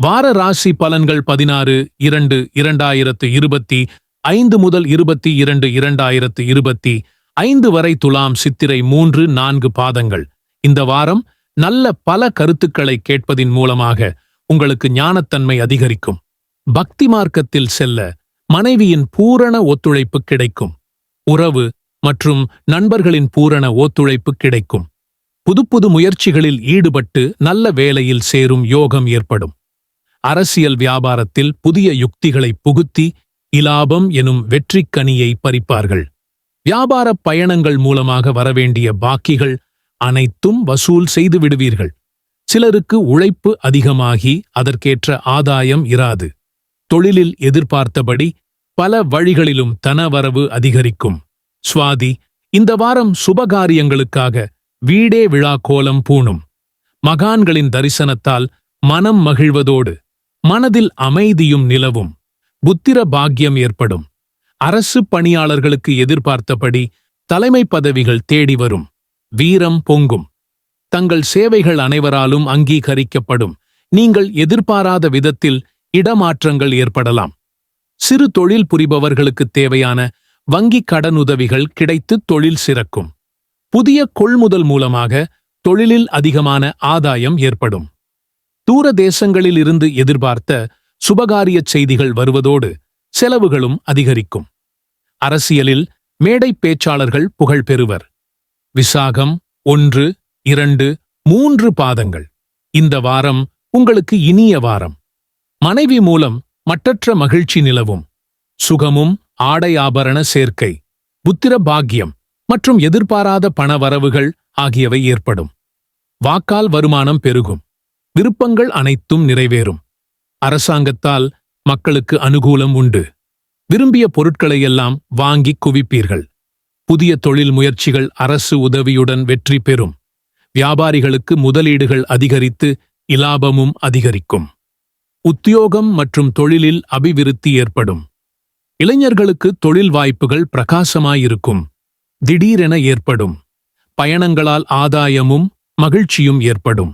வார ராசி பலன்கள் 16/2/2025 முதல் 22/2/2025 வரை துலாம் சித்திரை 3-4 பாதங்கள். இந்த வாரம் நல்ல பல கருத்துக்களை கேட்பதின் மூலமாக உங்களுக்கு ஞானத்தன்மை அதிகரிக்கும். பக்தி மார்க்கத்தில் செல்ல மனைவியின் பூரண ஒத்துழைப்பு கிடைக்கும். உறவு மற்றும் நண்பர்களின் பூரண ஒத்துழைப்பு கிடைக்கும். புதுப்புது முயற்சிகளில் ஈடுபட்டு நல்ல வேலையில் சேரும் யோகம் ஏற்படும். அரசியல் வியாபாரத்தில் புதிய யுக்திகளை புகுத்தி இலாபம் எனும் வெற்றிக்கனியை பறிப்பார்கள். வியாபார பயணங்கள் மூலமாக வரவேண்டிய பாக்கிகள் அனைத்தும் வசூல் செய்து விடுவீர்கள். சிலருக்கு உழைப்பு அதிகமாகி அதற்கேற்ற ஆதாயம் இராது. தொழிலில் எதிர்பார்த்தபடி பல வழிகளிலும் தனவரவு அதிகரிக்கும். சுவாதி, இந்த வாரம் சுபகாரியங்களுக்காக வீடே விழா கோலம் பூணும். மகான்களின் தரிசனத்தால் மனம் மகிழ்வதோடு மனதில் அமைதியும் நிலவும். புத்திர பாக்கியம் ஏற்படும். அரசு பணியாளர்களுக்கு எதிர்பார்த்தபடி தலைமை பதவிகள் தேடி வரும். வீரம் பொங்கும். தங்கள் சேவைகள் அனைவராலும் அங்கீகரிக்கப்படும். நீங்கள் எதிர்பாராத விதத்தில் இடமாற்றங்கள் ஏற்படலாம். சிறு தொழில் புரிபவர்களுக்கு தேவையான வங்கிக் கடனுதவிகள் கிடைத்து தொழில் சிறக்கும். புதிய கொள்முதல் மூலமாக தொழிலில் அதிகமான ஆதாயம் ஏற்படும். தூர தேசங்களில் இருந்து எதிர்பார்த்த சுபகாரிய செய்திகள் வருவதோடு செலவுகளும் அதிகரிக்கும். அரசியலில் மேடை பேச்சாளர்கள் புகழ் பெறுவர். விசாகம் 1, 2, 3 பாதங்கள். இந்த வாரம் உங்களுக்கு இனிய வாரம். மனைவி மூலம் மற்றற்ற மகிழ்ச்சி நிலவும். சுகமும் ஆடை ஆபரண சேர்க்கை, புத்திர பாக்கியம் மற்றும் எதிர்பாராத பணவரவுகள் ஆகியவை ஏற்படும். வாக்கால் வருமானம் பெருகும். விருப்பங்கள் அனைத்தும் நிறைவேறும். அரசாங்கத்தால் மக்களுக்கு அனுகூலம் உண்டு. விரும்பிய பொருட்களையெல்லாம் வாங்கி குவிப்பீர்கள். புதிய தொழில் முயற்சிகள் அரசு உதவியுடன் வெற்றி பெறும். வியாபாரிகளுக்கு முதலீடுகள் அதிகரித்து இலாபமும் அதிகரிக்கும். உத்தியோகம் மற்றும் தொழிலில் அபிவிருத்தி ஏற்படும். இளைஞர்களுக்கு தொழில் வாய்ப்புகள் பிரகாசமாயிருக்கும். திடீரென ஏற்படும். பயணங்களால் ஆதாயமும் மகிழ்ச்சியும் ஏற்படும்.